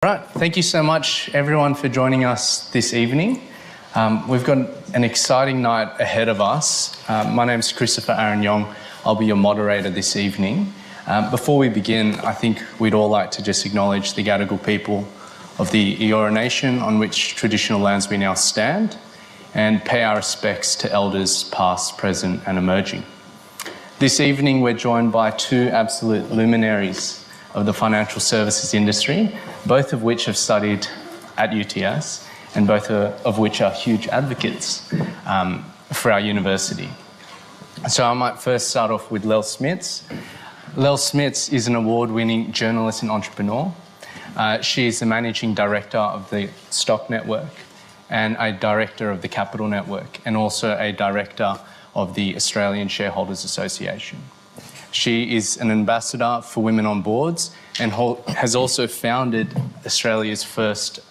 Right, thank you so much everyone for joining us this evening. We've got an exciting night ahead of us. My name's Christopher Aaron Young. I'll be your moderator this evening. Before we begin, I think we'd all like to just acknowledge the Gadigal people of the Eora Nation on which traditional lands we now stand, and pay our respects to elders past, present and emerging. This evening we're joined by two absolute luminaries of the financial services industry, both of which have studied at UTS and both of which are huge advocates for our university. So I might first start off with Lel Smits. Lel Smits is an award-winning journalist and entrepreneur. She is the managing director of the Stock Network and a director of the Capital Network, and also a director of the Australian Shareholders Association. She is an ambassador for Women on Boards and has also founded Australia's first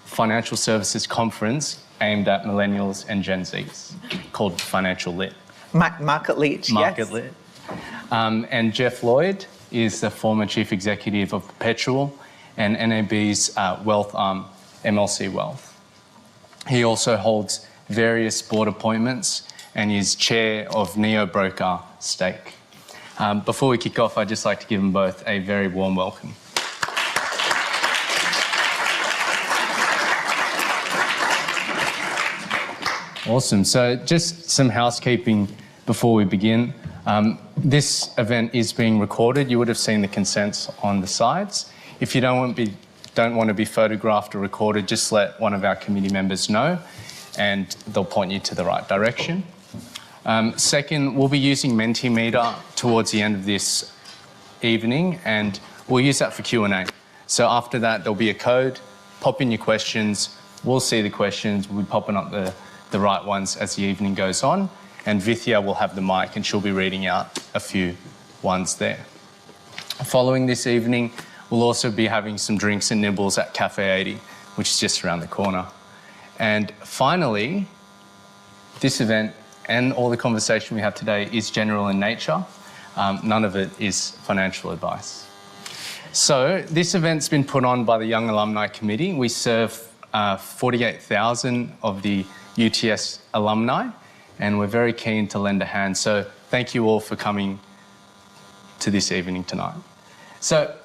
financial services conference aimed at millennials and Gen Zs, called Financial Lit. Market Lit, Market yes. Lit. And Geoff Lloyd is the former chief executive of Perpetual and NAB's wealth arm, MLC Wealth. He also holds various board appointments and is chair of neo-broker Stake. Before we kick off, I'd just like to give them both a very warm welcome. Awesome. So just some housekeeping before we begin. This event is being recorded. You would have seen the consents on the sides. If you don't want to be photographed or recorded, just let one of our committee members know and they'll point you to the right direction. Second, we'll be using Mentimeter towards the end of this evening, and we'll use that for Q&A. So after that, there'll be a code. Pop in your questions. We'll see the questions. We'll be popping up the right ones as the evening goes on. And Vithya will have the mic and she'll be reading out a few ones there. Following this evening, we'll also be having some drinks and nibbles at Cafe 80, which is just around the corner. And finally, this event and all the conversation we have today is general in nature. None of it is financial advice. So this event's been put on by the Young Alumni Committee. We serve 48,000 of the UTS alumni, and we're very keen to lend a hand. So thank you all for coming to this evening tonight. So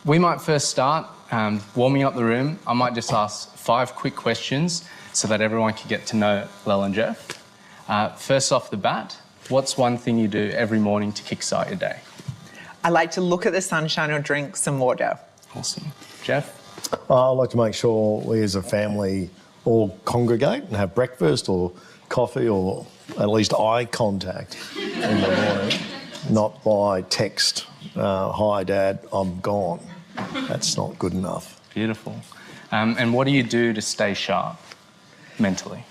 we might first start warming up the room. I might just ask 5 quick questions so that everyone can get to know Lel and Geoff. First off the bat, what's one thing you do every morning to kickstart your day? I like to look at the sunshine or drink some water. Awesome. Geoff? I like to make sure we as a family all congregate and have breakfast or coffee or at least eye contact in the morning, not by text, hi Dad, I'm gone. That's not good enough. Beautiful. And what do you do to stay sharp mentally?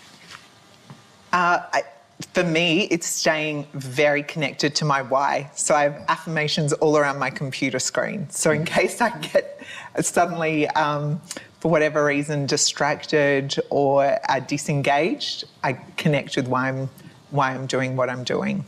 For me, it's staying very connected to my why. So I have affirmations all around my computer screen. So in case I get suddenly, for whatever reason, distracted or disengaged, I connect with why I'm doing what I'm doing.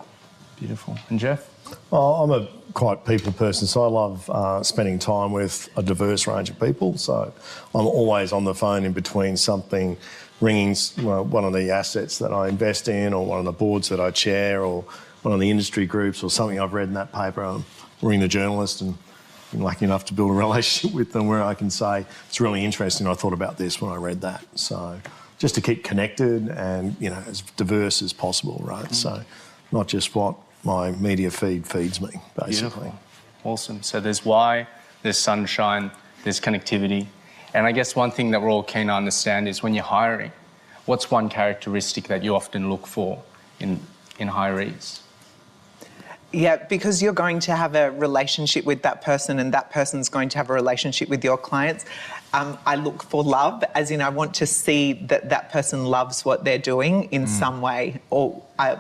Beautiful. And Geoff? Well, I'm a quite people person, so I love spending time with a diverse range of people. So I'm always on the phone in between something, ringing one of the assets that I invest in, or one of the boards that I chair, or one of the industry groups, or something I've read in that paper. I'm ringing the journalist and been lucky enough to build a relationship with them where I can say, it's really interesting, I thought about this when I read that. So just to keep connected and, you know, as diverse as possible, right? So not just what my media feed feeds me, basically. Beautiful. Awesome. So there's why, there's sunshine, there's connectivity. And I guess one thing that we're all keen to understand is when you're hiring, what's one characteristic that you often look for in hirees? Yeah, because you're going to have a relationship with that person and that person's going to have a relationship with your clients. I look for love, as in I want to see that that person loves what they're doing in some way. Or I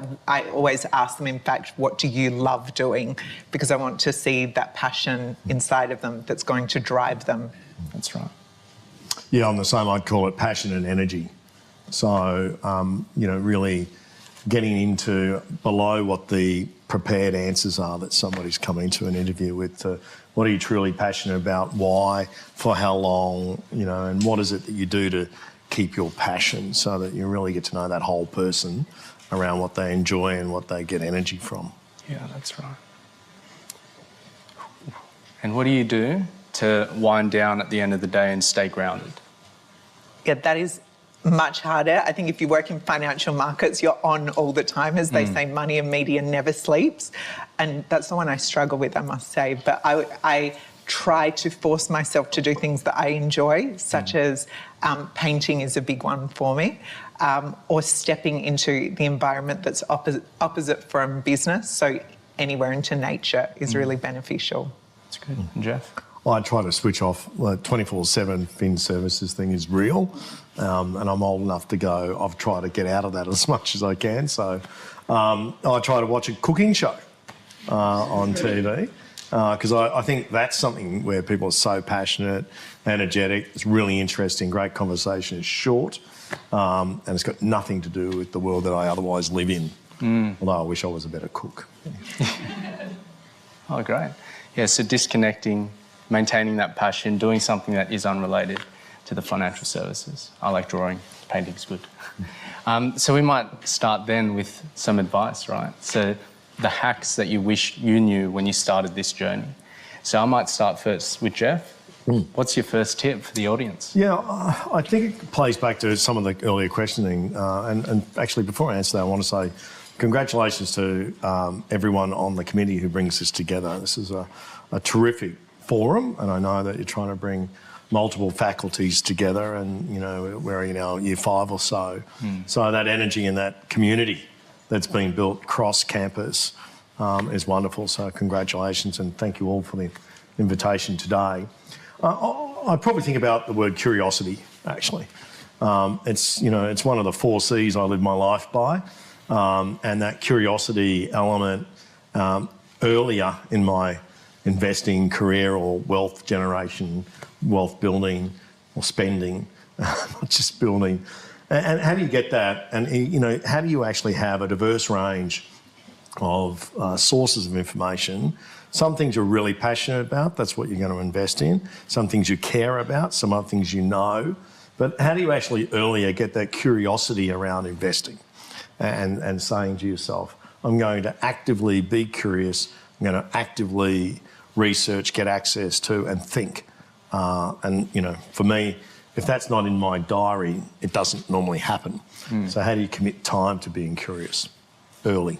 always ask them, in fact, what do you love doing? Because I want to see that passion inside of them that's going to drive them. That's right. Yeah, I'm the same. I'd call it passion and energy. So, you know, really getting into below what the prepared answers are that somebody's coming to an interview with. What are you truly passionate about? Why? For how long? You know, and what is it that you do to keep your passion, so that you really get to know that whole person around what they enjoy and what they get energy from. Yeah, that's right. And what do you do to wind down at the end of the day and stay grounded? Yeah, that is much harder. I think if you work in financial markets, you're on all the time. As they say, money and media never sleeps. And that's the one I struggle with, I must say. But I try to force myself to do things that I enjoy, such as painting is a big one for me, or stepping into the environment that's opposite from business. So anywhere into nature is really beneficial. That's good. And Geoff? Well, I try to switch off. 24/7 fin services thing is real, and I'm old enough to go. I've tried to get out of that as much as I can. So I try to watch a cooking show on TV because I think that's something where people are so passionate, energetic. It's really interesting. Great conversation. It's short, and it's got nothing to do with the world that I otherwise live in. Although I wish I was a better cook. Oh, great. Yeah, so disconnecting, maintaining that passion, doing something that is unrelated to the financial services. I like drawing, painting's good. So we might start then with some advice, right? So the hacks that you wish you knew when you started this journey. So I might start first with Geoff. What's your first tip for the audience? Yeah, I think it plays back to some of the earlier questioning. And actually, before I answer that, I want to say congratulations to everyone on the committee who brings this together. This is a terrific forum, and I know that you're trying to bring multiple faculties together, and you know, we're year 5 or so. So that energy and that community that's been built cross campus is wonderful. So congratulations, and thank you all for the invitation today. I probably think about the word curiosity. Actually, it's one of the 4 C's I live my life by, and that curiosity element earlier in my investing career or wealth generation, wealth building or spending, not just building. And how do you get that? And, you know, how do you actually have a diverse range of sources of information? Some things you're really passionate about, that's what you're going to invest in. Some things you care about, some other things you know. But how do you actually earlier get that curiosity around investing and saying to yourself, I'm going to actively be curious, I'm going to actively research, get access to, and think. And, you know, for me, if that's not in my diary, it doesn't normally happen. So how do you commit time to being curious early?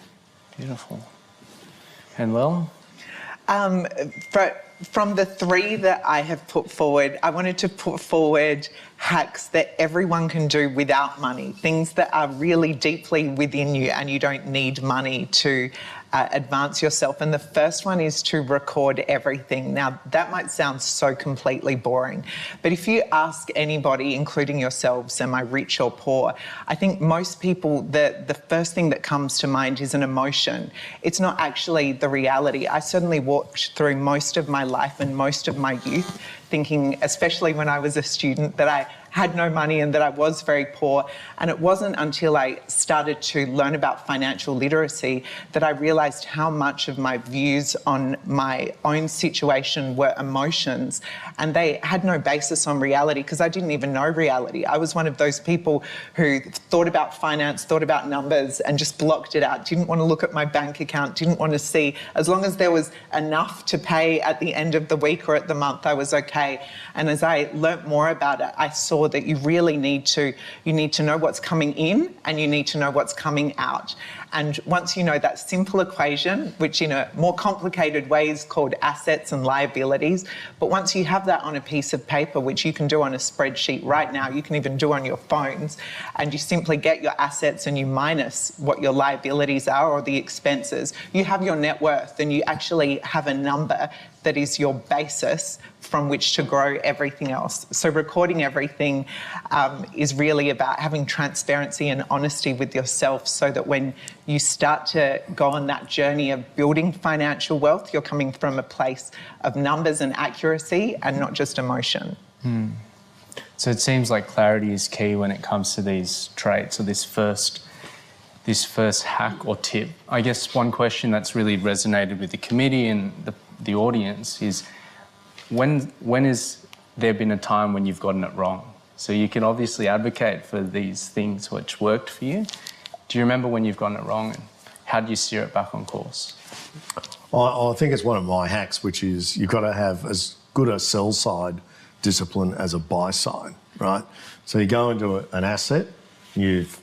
Beautiful. And Lel? From the 3 that I have put forward, I wanted to put forward hacks that everyone can do without money, things that are really deeply within you and you don't need money to advance yourself. And the first one is to record everything. Now, that might sound so completely boring, but if you ask anybody, including yourselves, am I rich or poor? I think most people, the first thing that comes to mind is an emotion. It's not actually the reality. I certainly walked through most of my life and most of my youth thinking, especially when I was a student, that I had no money and that I was very poor. And it wasn't until I started to learn about financial literacy that I realised how much of my views on my own situation were emotions, and they had no basis on reality because I didn't even know reality. I was one of those people who thought about finance, thought about numbers and just blocked it out, didn't want to look at my bank account, didn't want to see. As long as there was enough to pay at the end of the week or at the month, I was okay. And as I learnt more about it, I saw that you really need to know what's coming in and you need to know what's coming out. And once you know that simple equation, which in a more complicated way is called assets and liabilities, but once you have that on a piece of paper, which you can do on a spreadsheet right now, you can even do on your phones, and you simply get your assets and you minus what your liabilities are or the expenses, you have your net worth and you actually have a number that is your basis from which to grow everything else. So recording everything is really about having transparency and honesty with yourself so that when you start to go on that journey of building financial wealth, you're coming from a place of numbers and accuracy and not just emotion. So it seems like clarity is key when it comes to these traits, or this first this first hack or tip, I guess one question that's really resonated with the committee and the audience is, when has there been a time when you've gotten it wrong? So you can obviously advocate for these things which worked for you. Do you remember when you've gotten it wrong, and how do you steer it back on course? I think it's one of my hacks, which is you've got to have as good a sell side discipline as a buy side, right? So you go into an asset, you've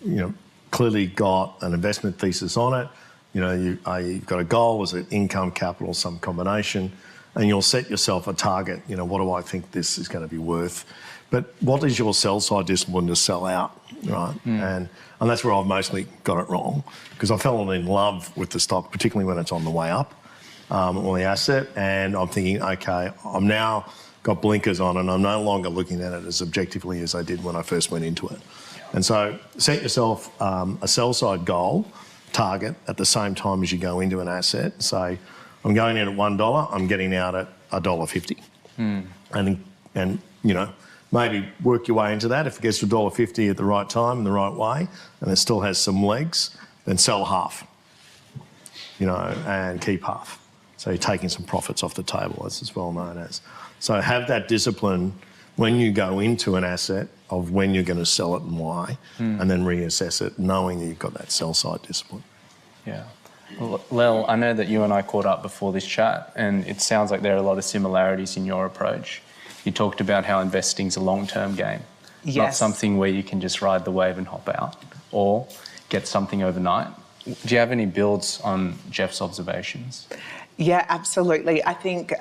clearly got an investment thesis on it. You've got a goal, is it income, capital, some combination, and you'll set yourself a target. What do I think this is going to be worth? But what is your sell side discipline to sell out, right? And that's where I've mostly got it wrong, because I fell in love with the stock, particularly when it's on the way up, or the asset, and I'm thinking, okay, I'm now got blinkers on and I'm no longer looking at it as objectively as I did when I first went into it. And so set yourself a sell side goal, target at the same time as you go into an asset. Say, I'm going in at $1, I'm getting out at $1.50. And maybe work your way into that. If it gets to $1.50 at the right time, in the right way, and it still has some legs, then sell half, and keep half. So you're taking some profits off the table, as it's well known as. So have that discipline when you go into an asset of when you're going to sell it and why, and then reassess it, knowing that you've got that sell side discipline. Yeah. Well, Lel, I know that you and I caught up before this chat, and it sounds like there are a lot of similarities in your approach. You talked about how investing's a long-term game, not something where you can just ride the wave and hop out or get something overnight. Do you have any builds on Geoff's observations? Yeah, absolutely. I think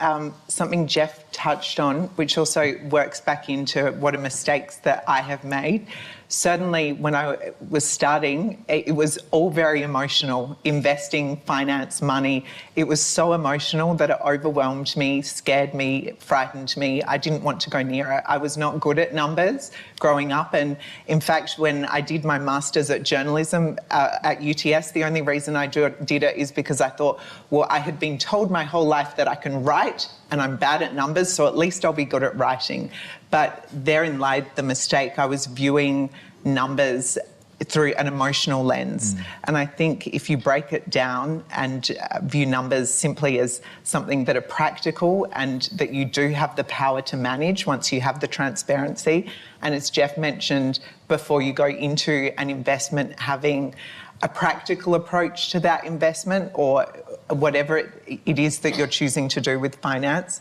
something Geoff touched on, which also works back into what are mistakes that I have made. Certainly when I was starting, it was all very emotional. Investing, finance, money. It was so emotional that it overwhelmed me, scared me, frightened me. I didn't want to go near it. I was not good at numbers growing up. And in fact, when I did my master's at journalism at UTS, the only reason I did it is because I thought, well, I had been told my whole life that I can write and I'm bad at numbers, so at least I'll be good at writing. But therein lied the mistake. I was viewing numbers through an emotional lens. And I think if you break it down and view numbers simply as something that are practical and that you do have the power to manage once you have the transparency, and as Geoff mentioned, before you go into an investment, having a practical approach to that investment or whatever it is that you're choosing to do with finance,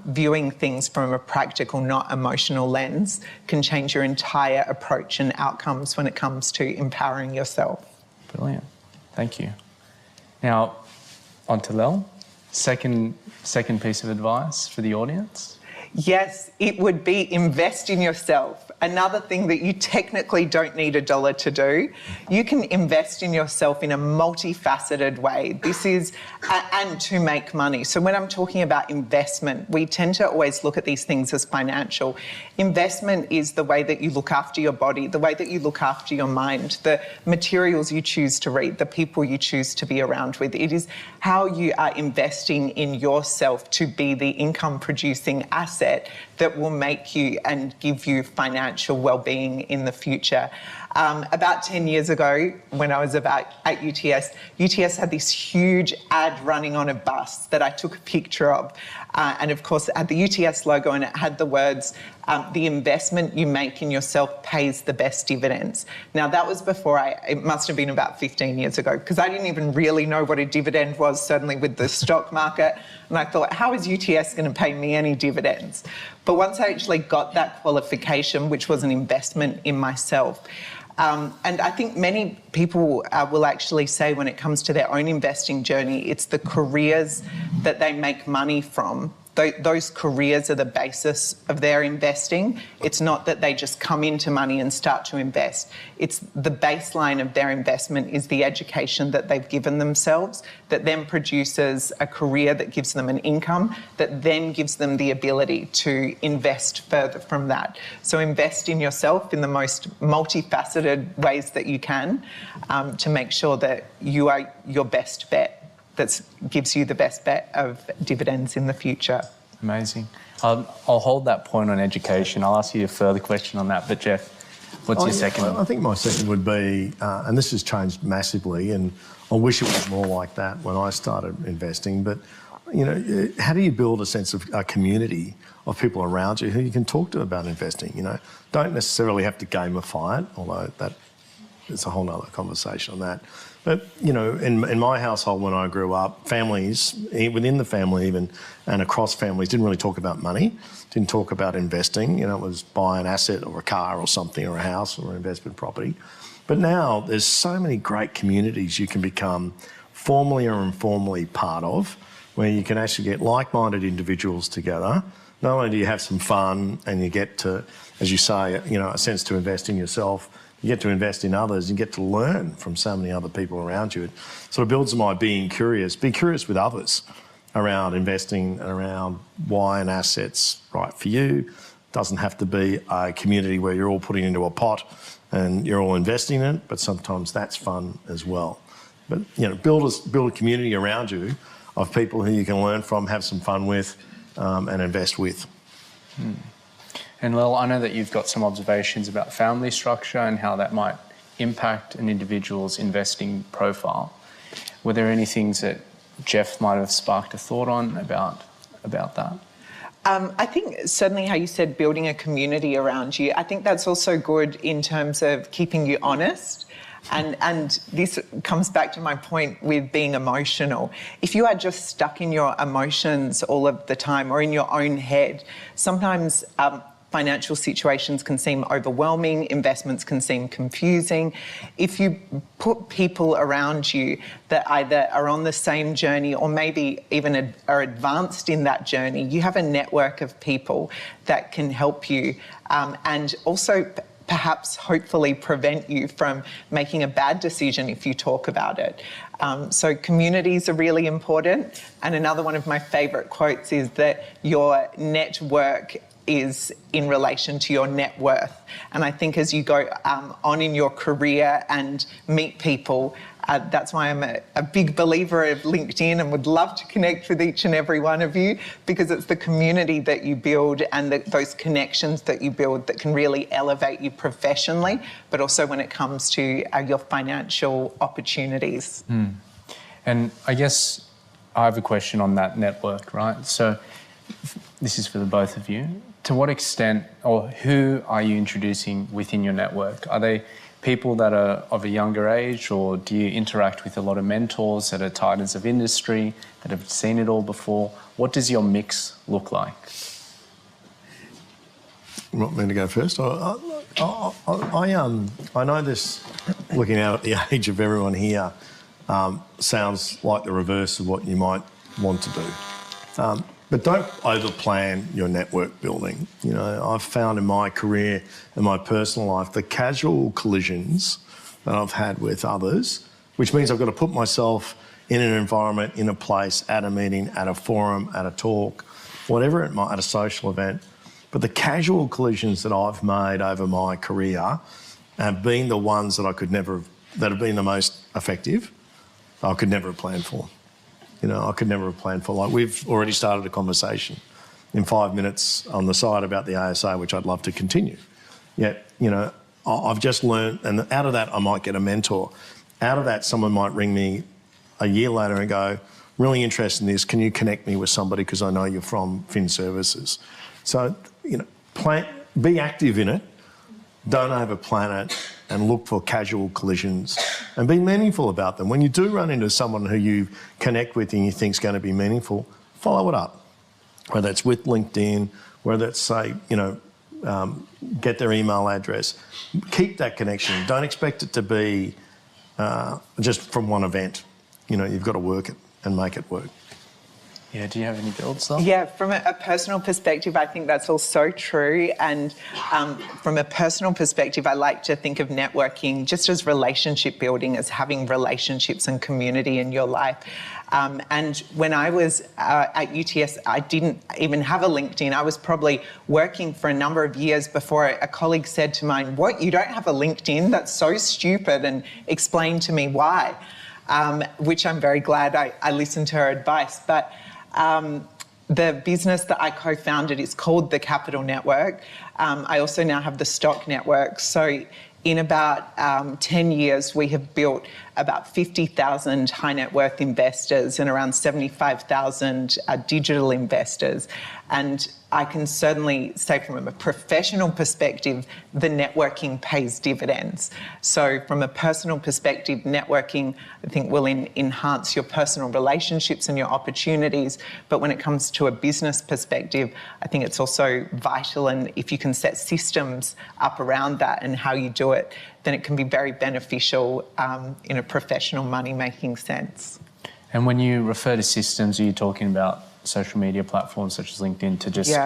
viewing things from a practical, not emotional lens can change your entire approach and outcomes when it comes to empowering yourself. Brilliant. Thank you. Now, on to Lel. Second piece of advice for the audience. Yes, it would be invest in yourself. Another thing that you technically don't need $1 to do, you can invest in yourself in a multifaceted way. This is, and to make money. So when I'm talking about investment, we tend to always look at these things as financial. Investment is the way that you look after your body, the way that you look after your mind, the materials you choose to read, the people you choose to be around with. It is how you are investing in yourself to be the income producing asset that will make you and give you financial well-being in the future. About 10 years ago, when I was at UTS, UTS had this huge ad running on a bus that I took a picture of. And of course, it had the UTS logo and it had the words, the investment you make in yourself pays the best dividends. Now, that was before it must have been about 15 years ago, because I didn't even really know what a dividend was, certainly with the stock market. And I thought, how is UTS going to pay me any dividends? But once I actually got that qualification, which was an investment in myself, and I think many people will actually say when it comes to their own investing journey, it's the careers that they make money from. Those careers are the basis of their investing. It's not that they just come into money and start to invest. It's the baseline of their investment is the education that they've given themselves that then produces a career that gives them an income that then gives them the ability to invest further from that. So invest in yourself in the most multifaceted ways that you can to make sure that you are your best bet. That gives you the best bet of dividends in the future. Amazing. I'll hold that point on education. I'll ask you a further question on that. But Geoff, What's your second one? I think my second would be, and this has changed massively, and I wish it was more like that when I started investing, but how do you build a sense of a community of people around you who you can talk to about investing? Don't necessarily have to gamify it, although that is a whole other conversation on that. But, in my household when I grew up, families, within the family even, and across families, didn't really talk about money, didn't talk about investing. It was buy an asset or a car or something or a house or an investment property. But now there's so many great communities you can become formally or informally part of, where you can actually get like-minded individuals together. Not only do you have some fun and you get to, as you say, a sense to invest in yourself, you get to invest in others, you get to learn from so many other people around you. It sort of builds my being curious. Be curious with others around investing and around why an asset's right for you. It doesn't have to be a community where you're all putting into a pot and you're all investing in it, but sometimes that's fun as well. But, build a community around you of people who you can learn from, have some fun with, and invest with. And Lel, I know that you've got some observations about family structure and how that might impact an individual's investing profile. Were there any things that Geoff might have sparked a thought on about that? I think certainly how you said building a community around you, I think that's also good in terms of keeping you honest. And this comes back to my point with being emotional. If you are just stuck in your emotions all of the time or in your own head, sometimes financial situations can seem overwhelming, investments can seem confusing. If you put people around you that either are on the same journey or maybe even are advanced in that journey, you have a network of people that can help you and also perhaps hopefully prevent you from making a bad decision if you talk about it. So communities are really important. And another one of my favourite quotes is that your network is in relation to your net worth. And I think as you go on in your career and meet people, that's why I'm a big believer of LinkedIn and would love to connect with each and every one of you, because it's the community that you build and those connections that you build that can really elevate you professionally, but also when it comes to your financial opportunities. And I guess I have a question on that network, right? So this is for the both of you. To what extent or who are you introducing within your network? Are they people that are of a younger age, or do you interact with a lot of mentors that are titans of industry that have seen it all before? What does your mix look like? You want me to go first? I know this, looking out at the age of everyone here, sounds like the reverse of what you might want to do. But don't overplan your network building. I've found in my career and my personal life, the casual collisions that I've had with others, which means I've got to put myself in an environment, in a place, at a meeting, at a forum, at a talk, whatever it might, at a social event. But the casual collisions that I've made over my career have been the ones that that have been the most effective, I could never have planned for. I could never have planned for. Like, we've already started a conversation in 5 minutes on the side about the ASA, which I'd love to continue. Yet, I've just learned, and out of that, I might get a mentor. Out of that, someone might ring me a year later and go, really interested in this, can you connect me with somebody because I know you're from Fin Services? So, be active in it, don't overplan it, and look for casual collisions and be meaningful about them. When you do run into someone who you connect with and you think is going to be meaningful, follow it up. Whether it's with LinkedIn, whether it's, say, get their email address. Keep that connection. Don't expect it to be just from one event. You've got to work it and make it work. Yeah, do you have any builds though? Yeah, from a personal perspective, I think that's all so true. And from a personal perspective, I like to think of networking just as relationship building, as having relationships and community in your life. And when I was at UTS, I didn't even have a LinkedIn. I was probably working for a number of years before a colleague said to mine, "What, you don't have a LinkedIn? That's so stupid," and explained to me why, which I'm very glad I listened to her advice. But The business that I co-founded is called the Capital Network. I also now have the Stock Network. So in about 10 years, we have built about 50,000 high net worth investors and around 75,000 digital investors. And I can certainly say from a professional perspective, the networking pays dividends. So from a personal perspective, networking, I think, will enhance your personal relationships and your opportunities. But when it comes to a business perspective, I think it's also vital. And if you can set systems up around that and how you do it, then it can be very beneficial in a professional money-making sense. And when you refer to systems, are you talking about social media platforms such as LinkedIn to just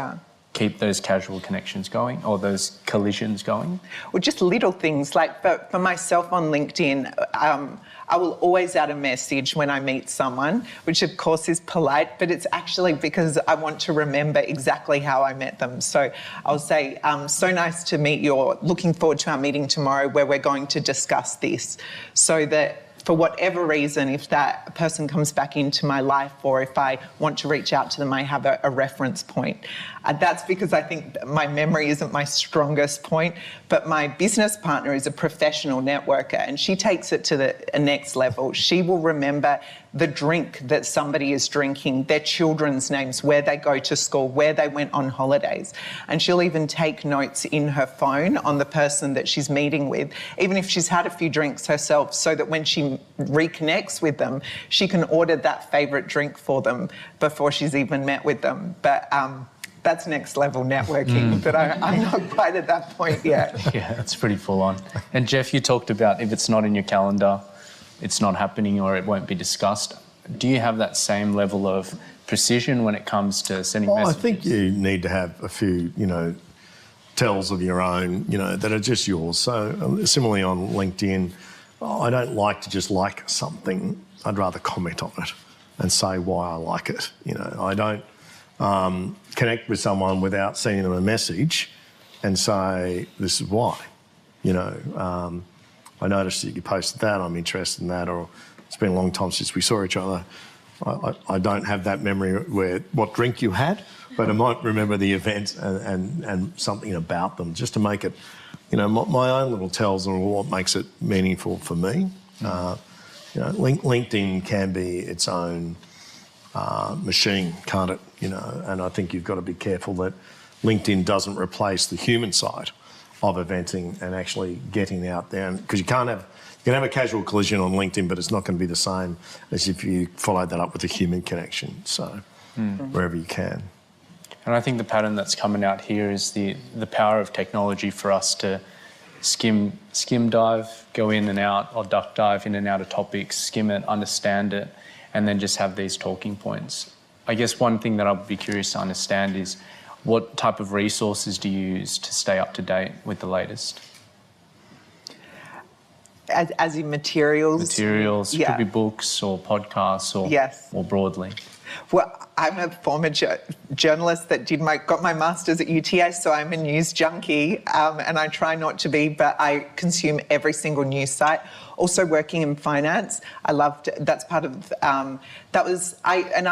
keep those casual connections going or those collisions going? Well, just little things like for myself on LinkedIn, I will always add a message when I meet someone, which of course is polite, but it's actually because I want to remember exactly how I met them. So I'll say, so nice to meet you, or looking forward to our meeting tomorrow where we're going to discuss this, so that for whatever reason, if that person comes back into my life or if I want to reach out to them, I have a reference point. That's because I think my memory isn't my strongest point, but my business partner is a professional networker and she takes it to the next level. She will remember the drink that somebody is drinking, their children's names, where they go to school, where they went on holidays. And she'll even take notes in her phone on the person that she's meeting with, even if she's had a few drinks herself, so that when she reconnects with them, she can order that favourite drink for them before she's even met with them. But that's next level networking, but I'm not quite at that point yet. Yeah, it's pretty full on. And Geoff, you talked about if it's not in your calendar, it's not happening or it won't be discussed. Do you have that same level of precision when it comes to sending messages? I think you need to have a few, tells of your own, that are just yours. So similarly on LinkedIn, I don't like to just like something. I'd rather comment on it and say why I like it. I don't connect with someone without sending them a message and say, this is why. I noticed that you posted that, I'm interested in that, or it's been a long time since we saw each other. I don't have that memory where what drink you had, but I might remember the event and something about them, just to make it, my own little tells are what makes it meaningful for me. LinkedIn can be its own machine, can't it? And I think you've got to be careful that LinkedIn doesn't replace the human side of eventing and actually getting out there. Because you can have a casual collision on LinkedIn, but it's not going to be the same as if you followed that up with a human connection. So wherever you can. And I think the pattern that's coming out here is the power of technology for us to skim dive, go in and out, or duck dive in and out of topics, skim it, understand it, and then just have these talking points. I guess one thing that I'd be curious to understand is what type of resources do you use to stay up to date with the latest? As in materials? Materials, could be books or podcasts or more broadly. Well, I'm a former journalist that got my master's at UTS, so I'm a news junkie, and I try not to be, but I consume every single news site. Also working in finance, I loved, that's part of, I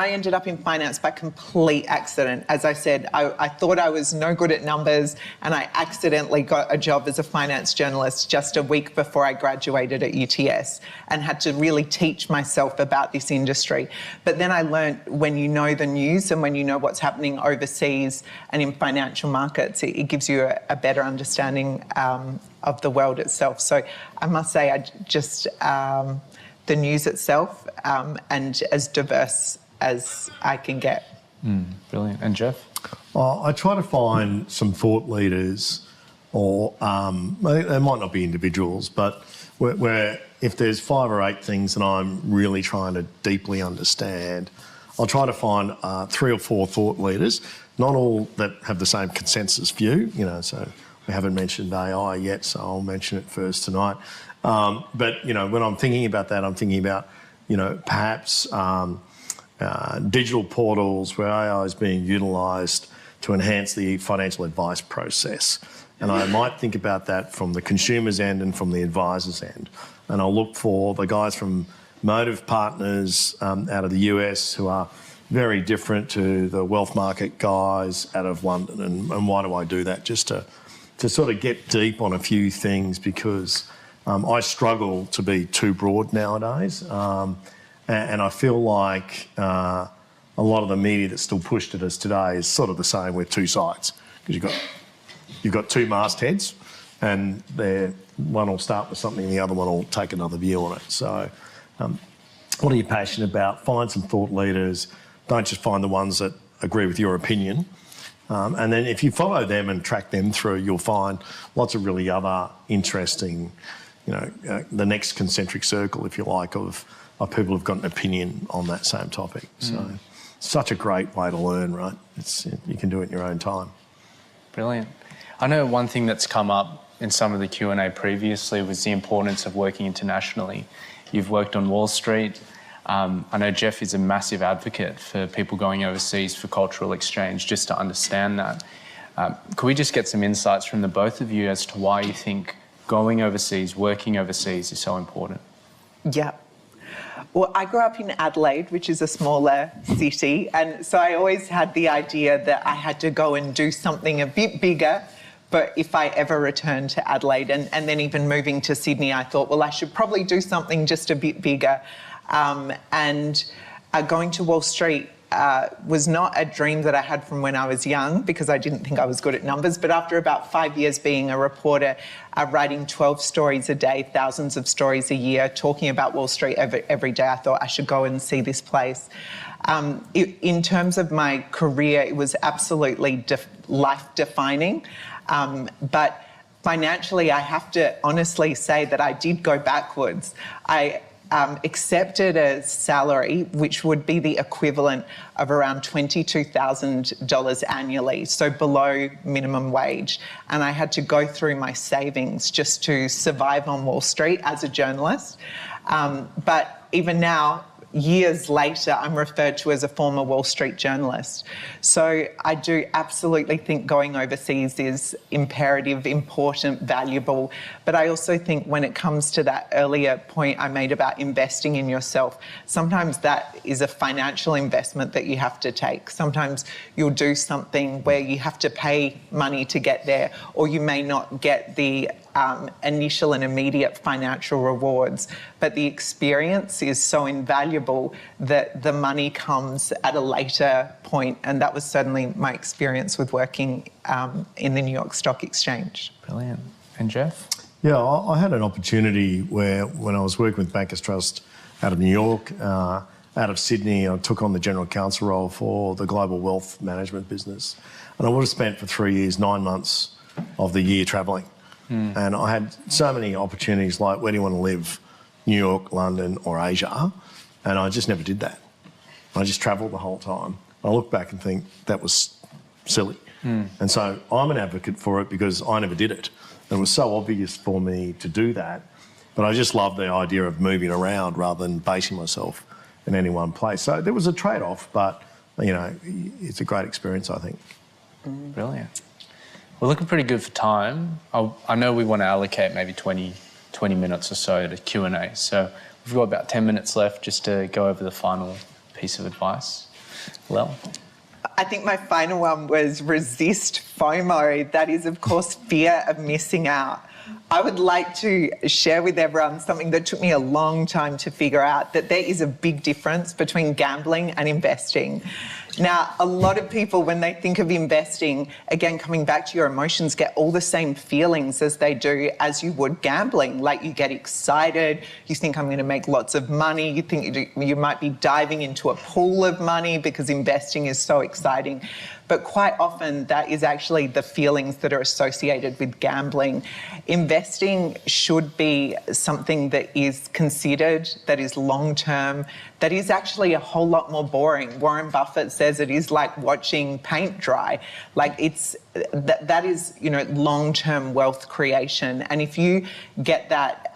ended up in finance by complete accident. As I said, I thought I was no good at numbers, and I accidentally got a job as a finance journalist just a week before I graduated at UTS, and had to really teach myself about this industry. But then I learned, when you know the news and when you know what's happening overseas and in financial markets, it gives you a better understanding of the world itself. So I must say, the news itself, and as diverse as I can get. Brilliant. And Geoff? I try to find some thought leaders, or they might not be individuals, but where if there's 5 or 8 things that I'm really trying to deeply understand, I'll try to find 3 or 4 thought leaders, not all that have the same consensus view, so we haven't mentioned AI yet, so I'll mention it first tonight. But, when I'm thinking about that, I'm thinking about, perhaps digital portals where AI is being utilised to enhance the financial advice process. And I might think about that from the consumer's end and from the advisor's end. And I'll look for the guys from Motive Partners out of the US who are very different to the wealth market guys out of London. And why do I do that? Just to sort of get deep on a few things, because I struggle to be too broad nowadays. And I feel like a lot of the media that's still pushed at us today is sort of the same with two sides. Because you've got two mastheads, and one will start with something, the other one will take another view on it. So what are you passionate about? Find some thought leaders. Don't just find the ones that agree with your opinion. And then if you follow them and track them through, you'll find lots of really other interesting, the next concentric circle, if you like, of people who've got an opinion on that same topic. So such a great way to learn, right? You can do it in your own time. Brilliant. I know one thing that's come up in some of the Q&A previously was the importance of working internationally. You've worked on Wall Street. I know Geoff is a massive advocate for people going overseas for cultural exchange, just to understand that. Could we just get some insights from the both of you as to why you think going overseas, working overseas is so important? Yeah. Well, I grew up in Adelaide, which is a smaller city, and so I always had the idea that I had to go and do something a bit bigger. But if I ever returned to Adelaide, and then even moving to Sydney, I thought, well, I should probably do something just a bit bigger. Going to Wall Street was not a dream that I had from when I was young, because I didn't think I was good at numbers. But after about 5 years being a reporter, writing 12 stories a day, thousands of stories a year, talking about Wall Street every day, I thought I should go and see this place. In terms of my career, it was absolutely life-defining. But financially, I have to honestly say that I did go backwards. I accepted a salary which would be the equivalent of around $22,000 annually, so below minimum wage. And I had to go through my savings just to survive on Wall Street as a journalist. But even now, years later, I'm referred to as a former Wall Street journalist. So I do absolutely think going overseas is imperative, important, valuable. But I also think when it comes to that earlier point I made about investing in yourself, sometimes that is a financial investment that you have to take. Sometimes you'll do something where you have to pay money to get there, or you may not get the initial and immediate financial rewards, but the experience is so invaluable that the money comes at a later point, and that was certainly my experience with working in the New York Stock Exchange. Brilliant. And Geoff? Yeah, I had an opportunity where, when I was working with Bankers Trust out of New York, out of Sydney, I took on the general counsel role for the global wealth management business, and I would have spent for 3 years, 9 months of the year travelling. And I had so many opportunities, like, where do you want to live? New York, London or Asia? And I just never did that. I just travelled the whole time. I look back and think that was silly. And so I'm an advocate for it because I never did it. And it was so obvious for me to do that. But I just love the idea of moving around rather than basing myself in any one place. So there was a trade-off, but, it's a great experience, I think. Brilliant. We're looking pretty good for time. I know we want to allocate maybe 20 minutes or so to Q&A. So we've got about 10 minutes left just to go over the final piece of advice. Lel? I think my final one was resist FOMO. That is, of course, fear of missing out. I would like to share with everyone something that took me a long time to figure out, that there is a big difference between gambling and investing. Now, a lot of people, when they think of investing, again, coming back to your emotions, get all the same feelings as they do as you would gambling. Like, you get excited, you think, I'm going to make lots of money, you think you might be diving into a pool of money because investing is so exciting. But quite often that is actually the feelings that are associated with gambling. Investing should be something that is considered, that is long-term, that is actually a whole lot more boring. Warren Buffett says it is like watching paint dry. Like, that is, long-term wealth creation. And if you get that,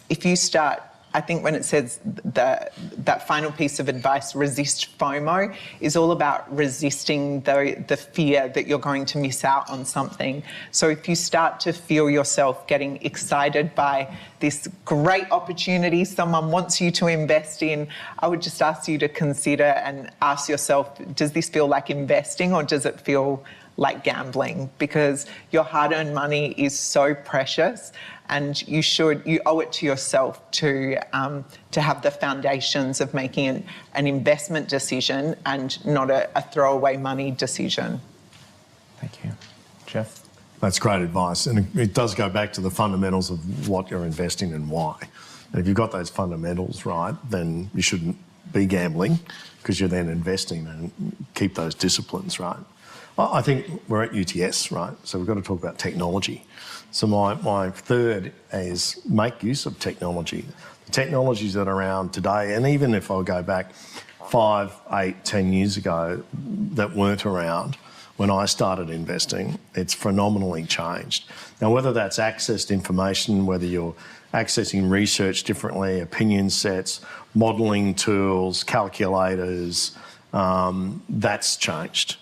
if you start I think when it says that final piece of advice, resist FOMO, is all about resisting the fear that you're going to miss out on something. So if you start to feel yourself getting excited by this great opportunity someone wants you to invest in, I would just ask you to consider and ask yourself, does this feel like investing or does it feel like gambling? Because your hard-earned money is so precious, and you owe it to yourself to have the foundations of making an investment decision and not a throwaway money decision. Thank you. Geoff? That's great advice, and it does go back to the fundamentals of what you're investing and why. And if you've got those fundamentals right, then you shouldn't be gambling, because you're then investing, and keep those disciplines right. I think we're at UTS, right? So we've got to talk about technology. So my third is make use of technology. The technologies that are around today, and even if I go back 5, 8, 10 years ago that weren't around when I started investing, it's phenomenally changed. Now, whether that's access to information, whether you're accessing research differently, opinion sets, modelling tools, calculators, that's changed.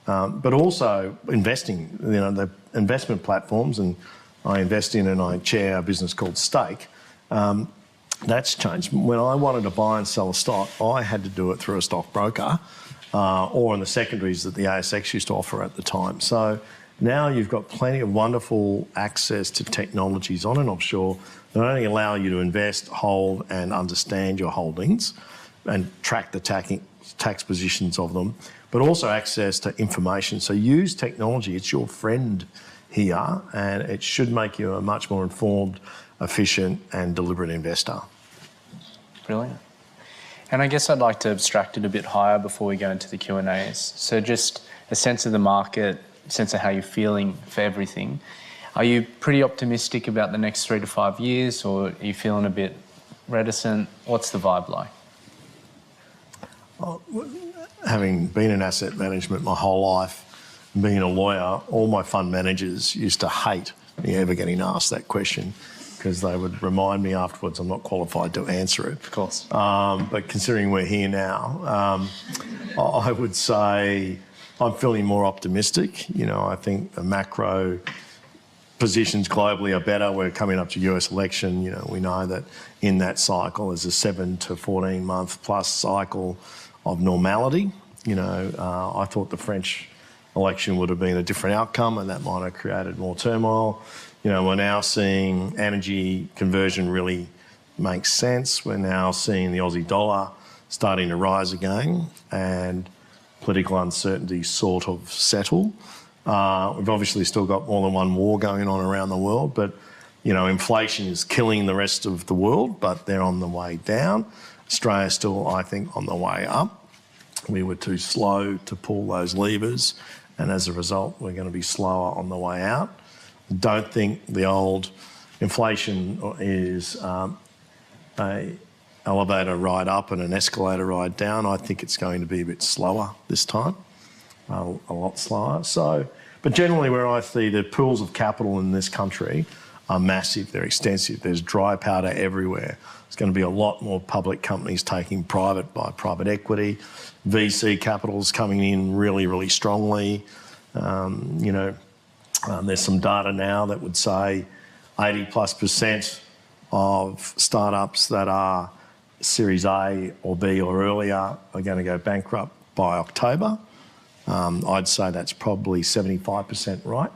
But also investing, the investment platforms, and I invest in and I chair a business called Stake, that's changed. When I wanted to buy and sell a stock, I had to do it through a stockbroker or in the secondaries that the ASX used to offer at the time. So now you've got plenty of wonderful access to technologies on and offshore that not only allow you to invest, hold and understand your holdings and track the tax positions of them, but also access to information. So use technology. It's your friend here, and it should make you a much more informed, efficient and deliberate investor. Brilliant. And I guess I'd like to abstract it a bit higher before we go into the Q&As. So just a sense of the market, sense of how you're feeling for everything. Are you pretty optimistic about the next 3 to 5 years, or are you feeling a bit reticent? What's the vibe like? Having been in asset management my whole life, being a lawyer, all my fund managers used to hate me ever getting asked that question, because they would remind me afterwards I'm not qualified to answer it. Of course. But considering we're here now, I would say I'm feeling more optimistic. I think the macro positions globally are better. We're coming up to US election. We know that in that cycle is a 7 to 14 month plus cycle of normality. I thought the French election would have been a different outcome, and that might have created more turmoil. We're now seeing energy conversion really makes sense. We're now seeing the Aussie dollar starting to rise again, and political uncertainty sort of settle. We've obviously still got more than one war going on around the world, but inflation is killing the rest of the world, but they're on the way down. Australia's still, I think, on the way up. We were too slow to pull those levers, and as a result, we're going to be slower on the way out. I don't think the old inflation is a elevator ride up and an escalator ride down. I think it's going to be a bit slower this time, a lot slower. But generally where I see the pools of capital in this country are massive, they're extensive, there's dry powder everywhere. There's going to be a lot more public companies taking private by private equity. VC capital's coming in really, really strongly. There's some data now that would say 80+% of startups that are Series A or B or earlier are going to go bankrupt by October. I'd say that's probably 75% right,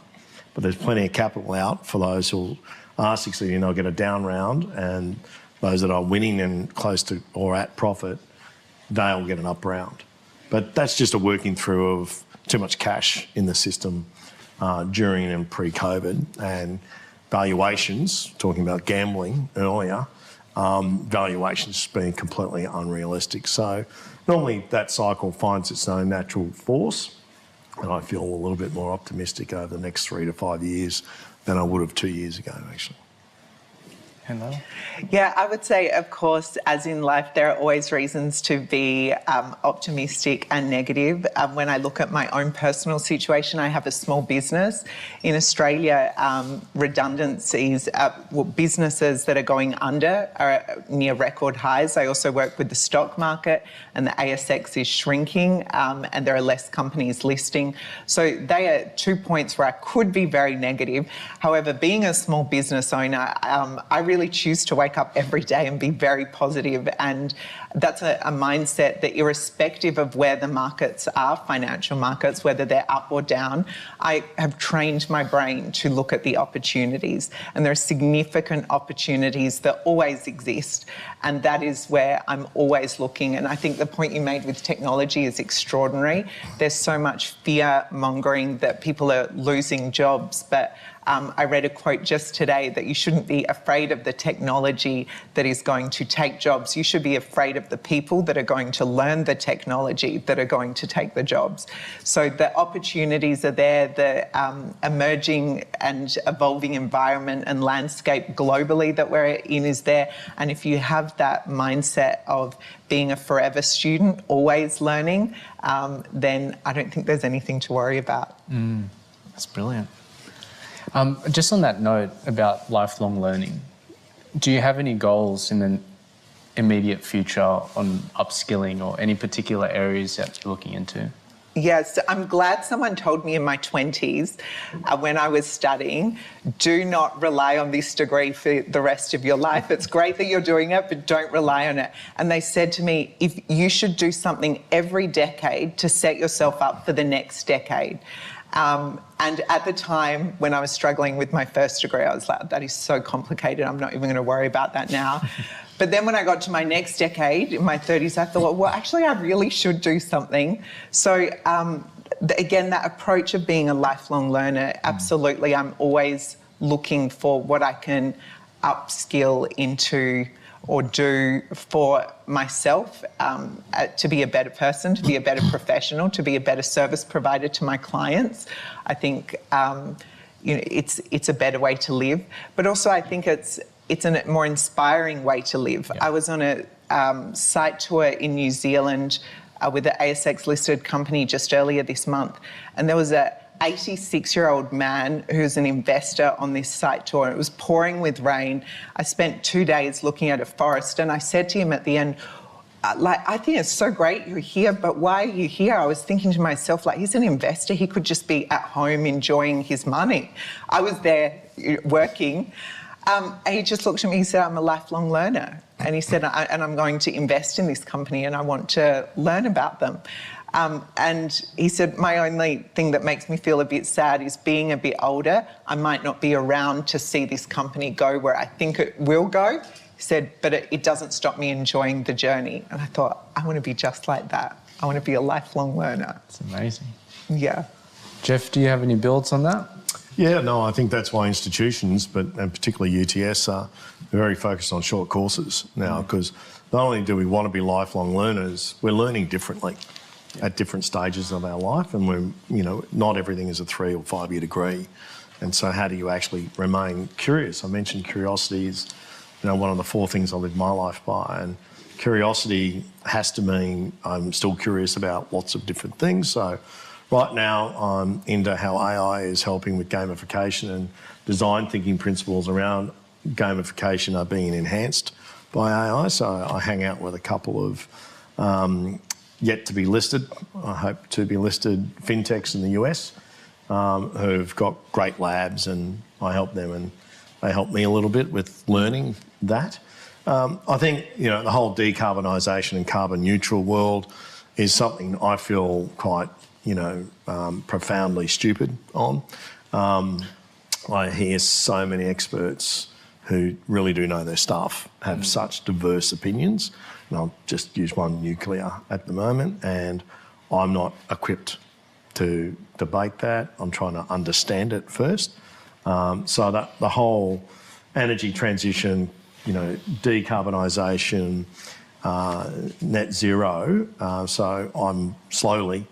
but there's plenty of capital out for those who are succeeding. They'll get a down round, and those that are winning and close to or at profit, they'll get an up round. But that's just a working through of too much cash in the system during and pre-COVID, and valuations, talking about gambling earlier, valuations being completely unrealistic. So normally that cycle finds its own natural force, and I feel a little bit more optimistic over the next 3 to 5 years than I would have 2 years ago, actually. Hello. Yeah, I would say, of course, as in life, there are always reasons to be optimistic and negative. When I look at my own personal situation, I have a small business. In Australia, redundancies, businesses that are going under are near record highs. I also work with the stock market, and the ASX is shrinking, and there are less companies listing. So they are 2 points where I could be very negative. However, being a small business owner, I really choose to wake up every day and be very positive, and that's a mindset that irrespective of where the markets are, financial markets, whether they're up or down, I have trained my brain to look at the opportunities, and there are significant opportunities that always exist, and that is where I'm always looking. And I think the point you made with technology is extraordinary. There's so much fear mongering that people are losing jobs, but I read a quote just today that you shouldn't be afraid of the technology that is going to take jobs. You should be afraid of the people that are going to learn the technology that are going to take the jobs. So the opportunities are there, the emerging and evolving environment and landscape globally that we're in is there. And if you have that mindset of being a forever student, always learning, then I don't think there's anything to worry about. That's brilliant. Just on that note about lifelong learning, do you have any goals in the immediate future on upskilling or any particular areas that you're looking into? Yes, I'm glad someone told me in my 20s when I was studying, do not rely on this degree for the rest of your life. It's great that you're doing it, but don't rely on it. And they said to me, if you should do something every decade to set yourself up for the next decade. And at the time when I was struggling with my first degree, I was like, that is so complicated. I'm not even going to worry about that now. But then when I got to my next decade, in my 30s, I thought, well, actually, I really should do something. So again, that approach of being a lifelong learner, absolutely, I'm always looking for what I can upskill into or do for myself to be a better person, to be a better professional, to be a better service provider to my clients. I think it's a better way to live, but also I think it's a more inspiring way to live. Yeah. I was on a site tour in New Zealand with an ASX-listed company just earlier this month, and there was a 86-year-old man who's an investor on this site tour. It was pouring with rain. I spent 2 days looking at a forest, and I said to him at the end, I think it's so great you're here, but why are you here? I was thinking to myself, he's an investor. He could just be at home enjoying his money. I was there working. And he just looked at me, he said, I'm a lifelong learner. And he said, and I'm going to invest in this company and I want to learn about them. And he said, my only thing that makes me feel a bit sad is being a bit older, I might not be around to see this company go where I think it will go. He said, but it doesn't stop me enjoying the journey. And I thought, I want to be just like that. I want to be a lifelong learner. It's amazing. Yeah. Geoff, do you have any builds on that? Yeah, no, I think that's why institutions, and particularly UTS, are very focused on short courses now, because not only do we want to be lifelong learners, we're learning differently at different stages of our life, and not everything is a 3 or 5 year degree. And so how do you actually remain curious? I mentioned curiosity is, one of the 4 things I live my life by, and curiosity has to mean I'm still curious about lots of different things. So right now I'm into how AI is helping with gamification, and design thinking principles around gamification are being enhanced by AI. So I hang out with a couple of yet to be listed, I hope to be listed, fintechs in the US who've got great labs, and I help them and they help me a little bit with learning that. I think, the whole decarbonisation and carbon neutral world is something I feel quite, profoundly stupid on. I hear so many experts who really do know their stuff have such diverse opinions. And I'll just use one, nuclear, at the moment, and I'm not equipped to debate that. I'm trying to understand it first. So that the whole energy transition, decarbonisation, net zero. So I'm slowly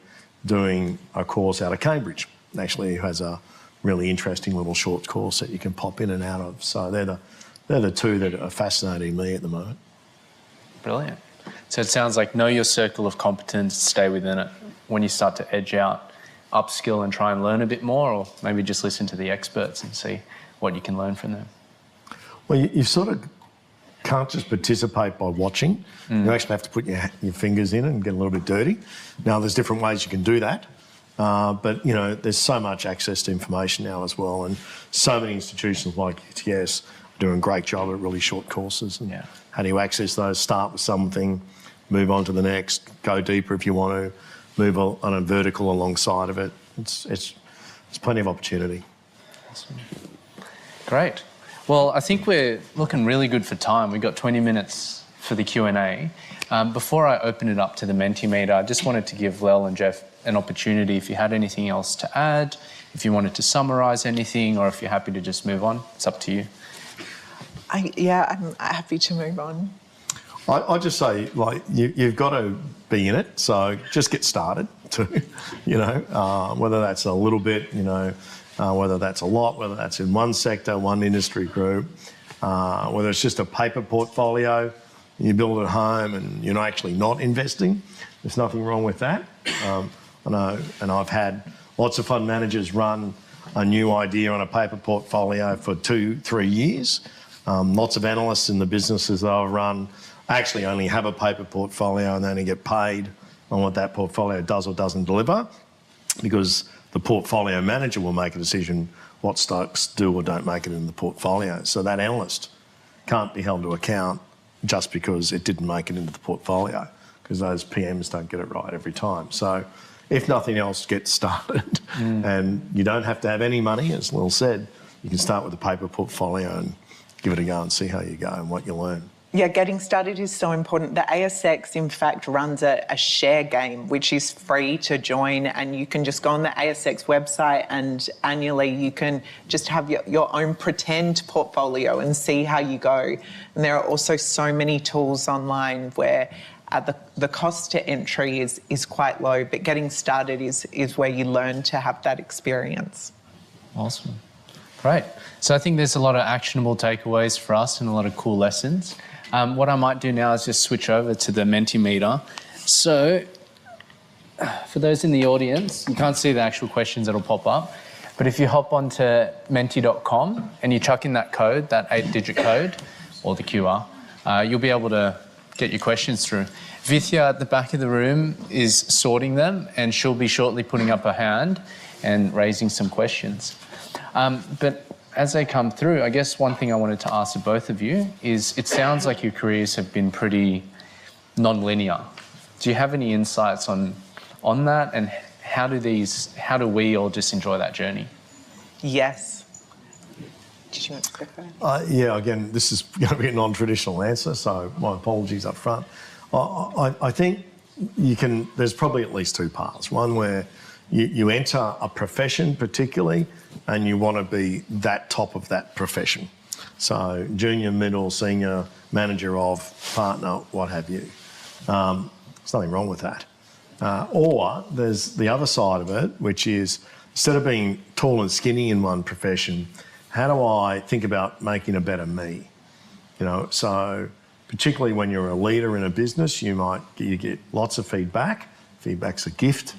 doing a course out of Cambridge, actually, who has a really interesting little short course that you can pop in and out of. So they're the they're the two that are fascinating me at the moment. Brilliant. So it sounds like know your circle of competence, stay within it. When you start to edge out, upskill and try and learn a bit more, or maybe just listen to the experts and see what you can learn from them. Well, you sort of can't just participate by watching. You actually have to put your fingers in and get a little bit dirty. Now, there's different ways you can do that. But, you know, there's so much access to information now as well, and so many institutions like UTS are doing a great job at really short courses. And how do you access those? Start with something, move on to the next, go deeper if you want to, move on a vertical alongside of it. It's plenty of opportunity. Awesome. Great. Well, I think we're looking really good for time. We've got 20 minutes for the Q&A. Before I open it up to the Mentimeter, I just wanted to give Lel and Geoff an opportunity if you had anything else to add, if you wanted to summarise anything, or if you're happy to just move on. It's up to you. I'm happy to move on. I just say, like, you've got to be in it, so just get started too, you know, whether that's a little bit, you know, whether that's a lot, whether that's in one sector, one industry group, whether it's just a paper portfolio, you build at home and you're actually not investing. There's nothing wrong with that. I know, and I've had lots of fund managers run a new idea on a paper portfolio for 2-3 years. Lots of analysts in the businesses that I've run actually only have a paper portfolio and they only get paid on what that portfolio does or doesn't deliver, because the portfolio manager will make a decision what stocks do or don't make it in the portfolio. So that analyst can't be held to account just because it didn't make it into the portfolio, because those PMs don't get it right every time. So if nothing else, get started. And you don't have to have any money, as Lil said. You can start with a paper portfolio and give it a go and see how you go and what you learn. Yeah, getting started is so important. The ASX, in fact, runs a share game, which is free to join, and you can just go on the ASX website and annually you can just have your own pretend portfolio and see how you go. And there are also so many tools online where the cost to entry is quite low, but getting started is where you learn to have that experience. Awesome. Great. So I think there's a lot of actionable takeaways for us and a lot of cool lessons. What I might do now is just switch over to the Mentimeter. So for those in the audience, you can't see the actual questions that'll pop up, but if you hop onto menti.com and you chuck in that code, that 8-digit code, or the QR, you'll be able to get your questions through. Vithya at the back of the room is sorting them, and she'll be shortly putting up her hand and raising some questions. But as they come through, I guess one thing I wanted to ask of both of you is, it sounds like your careers have been pretty non-linear. Do you have any insights on that, and how do we all just enjoy that journey? Yes. Did you want to go first? Yeah, again, this is going to be a non-traditional answer, so my apologies up front. I think there's probably at least two paths. One where you enter a profession particularly, and you want to be that top of that profession. So junior, middle, senior, manager of, partner, what have you. There's nothing wrong with that. Or there's the other side of it, which is, instead of being tall and skinny in one profession, how do I think about making a better me? You know, so particularly when you're a leader in a business, you get lots of feedback. Feedback's a gift,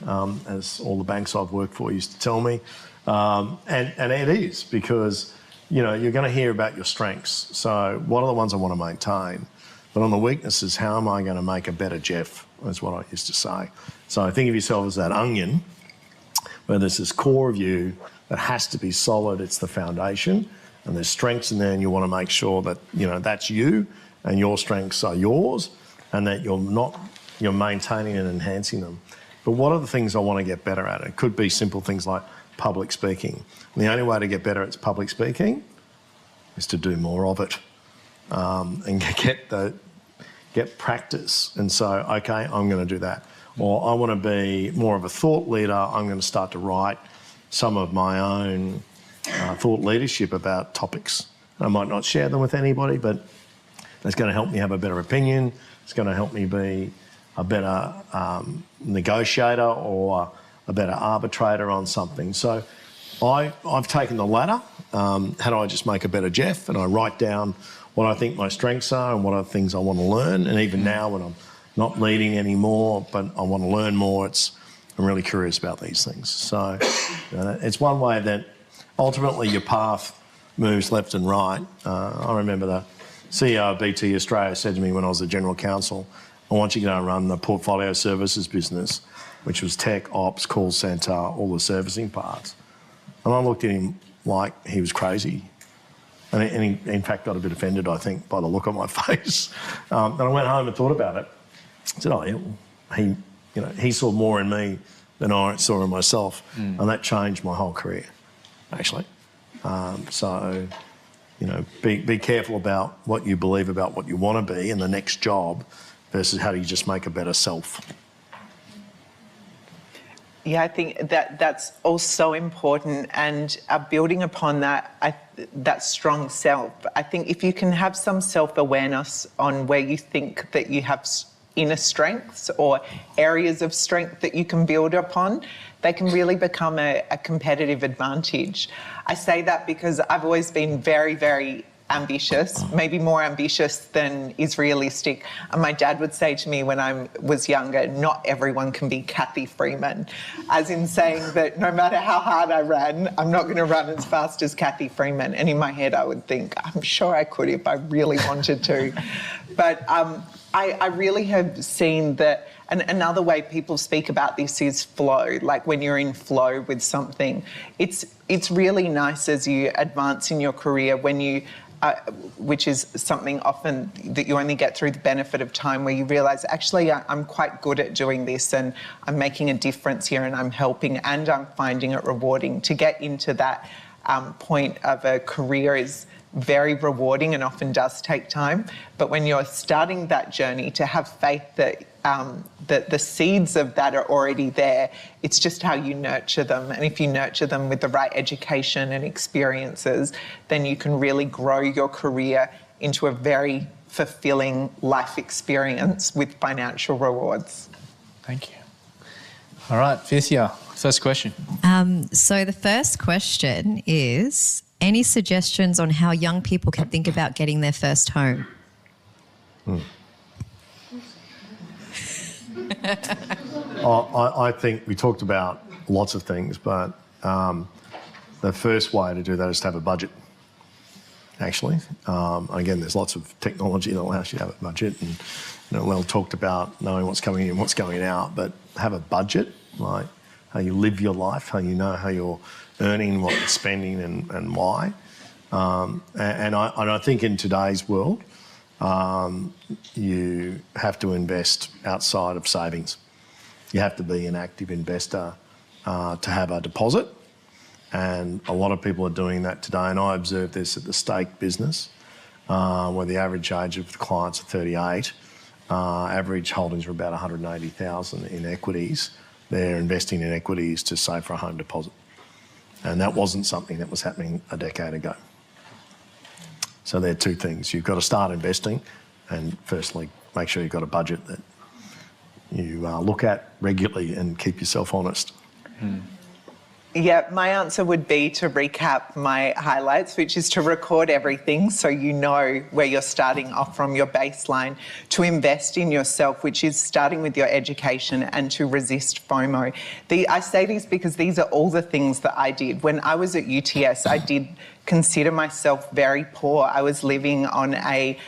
as all the banks I've worked for used to tell me. And it is, because, you know, you're going to hear about your strengths. So what are the ones I want to maintain? But on the weaknesses, how am I going to make a better Geoff? That's what I used to say. So think of yourself as that onion, where there's this core of you that has to be solid. It's the foundation, and there's strengths in there, and you want to make sure that, you know, that's you and your strengths are yours, and that you're maintaining and enhancing them. But what are the things I want to get better at? It could be simple things like public speaking. And the only way to get better at public speaking is to do more of it, and get practice. And so, okay, I'm going to do that. Or I want to be more of a thought leader. I'm going to start to write some of my own thought leadership about topics. I might not share them with anybody, but it's going to help me have a better opinion. It's going to help me be a better negotiator or a better arbitrator on something. So I've taken the latter, how do I just make a better Geoff? And I write down what I think my strengths are and what are the things I want to learn. And even now when I'm not leading anymore, but I want to learn more, I'm really curious about these things. So it's one way that ultimately your path moves left and right. I remember the CEO of BT Australia said to me when I was the General Counsel, I want you to go and run the portfolio services business, which was tech, ops, call centre, all the servicing parts. And I looked at him like he was crazy. And he, in fact, got a bit offended, I think, by the look on my face. And I went home and thought about it. I said, oh, yeah, he saw more in me than I saw in myself. And that changed my whole career, actually. So, be careful about what you believe about what you want to be in the next job versus how do you just make a better self. Yeah, I think that's also important, and building upon that, that strong self. I think if you can have some self-awareness on where you think that you have inner strengths or areas of strength that you can build upon, they can really become a competitive advantage. I say that because I've always been very, very ambitious, maybe more ambitious than is realistic. And my dad would say to me when I was younger, not everyone can be Kathy Freeman, as in saying that no matter how hard I ran, I'm not going to run as fast as Kathy Freeman. And in my head, I would think, I'm sure I could if I really wanted to. But I really have seen that, and another way people speak about this is flow, like when you're in flow with something. It's really nice as you advance in your career when you, which is something often that you only get through the benefit of time, where you realise, actually, I'm quite good at doing this and I'm making a difference here and I'm helping and I'm finding it rewarding. To get into that point of a career is very rewarding and often does take time. But when you're starting that journey, to have faith that the seeds of that are already there, it's just how you nurture them. And if you nurture them with the right education and experiences, then you can really grow your career into a very fulfilling life experience with financial rewards. Thank you. All right, Fithia, first question. So the first question is, any suggestions on how young people can think about getting their first home? I think we talked about lots of things, but the first way to do that is to have a budget, actually. Again, there's lots of technology that allows you to have a budget, and Lel talked about knowing what's coming in and what's going out, but have a budget, like how you live your life, how you know how you're earning, what you're spending and why. And I think in today's world, you have to invest outside of savings. You have to be an active investor to have a deposit. And a lot of people are doing that today. And I observe this at the stake business, where the average age of the clients are 38. Average holdings are about 180,000 in equities. They're investing in equities to save for a home deposit. And that wasn't something that was happening a decade ago. So there are two things. You've got to start investing, and firstly, make sure you've got a budget that you look at regularly and keep yourself honest. Yeah, my answer would be to recap my highlights, which is to record everything so you know where you're starting off from, your baseline, to invest in yourself, which is starting with your education, and to resist FOMO. I say these because these are all the things that I did. When I was at UTS, I did consider myself very poor. I was living in a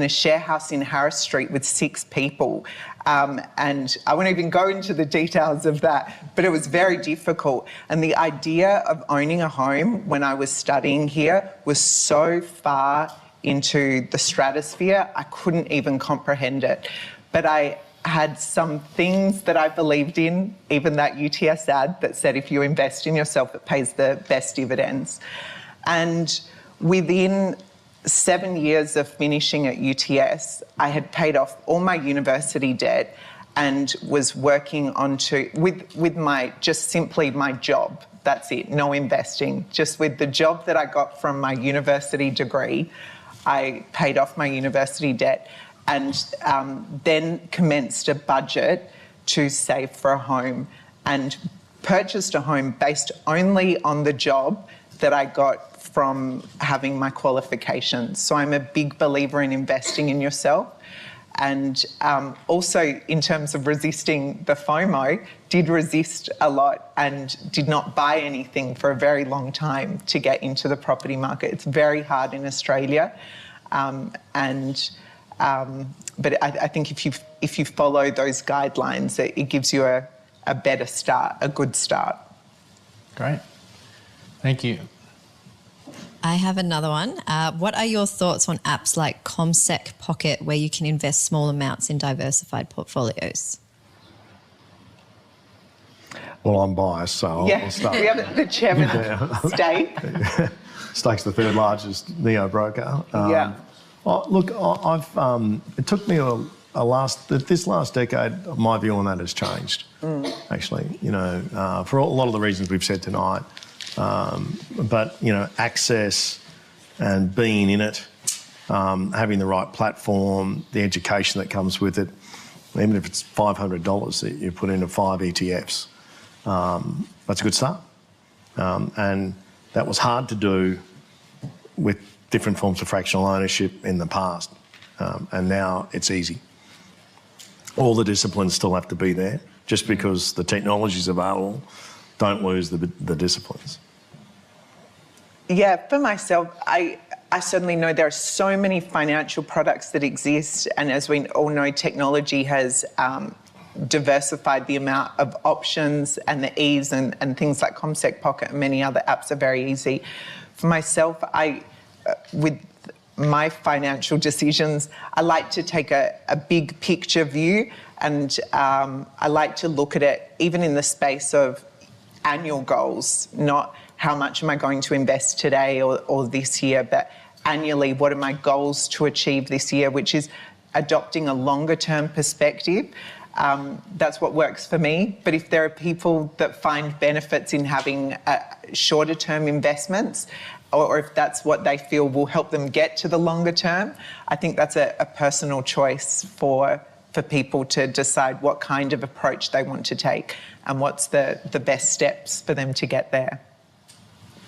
share house in Harris Street with 6 people. And I won't even go into the details of that, but it was very difficult. And the idea of owning a home when I was studying here was so far into the stratosphere, I couldn't even comprehend it. But I had some things that I believed in, even that UTS ad that said if you invest in yourself, it pays the best dividends. And within 7 years of finishing at UTS, I had paid off all my university debt and was working with my, just simply my job. That's it, no investing. Just with the job that I got from my university degree, I paid off my university debt and then commenced a budget to save for a home. And purchased a home based only on the job that I got from having my qualifications. So I'm a big believer in investing in yourself. And also in terms of resisting the FOMO, did resist a lot and did not buy anything for a very long time to get into the property market. It's very hard in Australia. But I think if you follow those guidelines, it gives you a better start, a good start. Great. Thank you. I have another one. What are your thoughts on apps like CommSec Pocket, where you can invest small amounts in diversified portfolios? Well, I'm biased, so I'll start. We have the chairman state. Stake's the third largest neo broker. Look, it took me this last decade, my view on that has changed, actually, for a lot of the reasons we've said tonight. But, access and being in it, having the right platform, the education that comes with it, even if it's $500 that you put into 5 ETFs, that's a good start. And that was hard to do with different forms of fractional ownership in the past. And now it's easy. All the disciplines still have to be there. Just because the technology's available, don't lose the disciplines. Yeah, for myself, I certainly know there are so many financial products that exist, and as we all know, technology has diversified the amount of options and the ease, and things like CommSec Pocket and many other apps are very easy. For myself, with my financial decisions, I like to take a big picture view, and I like to look at it even in the space of annual goals, not how much am I going to invest today or this year, but annually, what are my goals to achieve this year, which is adopting a longer term perspective. That's what works for me. But if there are people that find benefits in having shorter term investments, or if that's what they feel will help them get to the longer term, I think that's a personal choice for people to decide what kind of approach they want to take and what's the best steps for them to get there.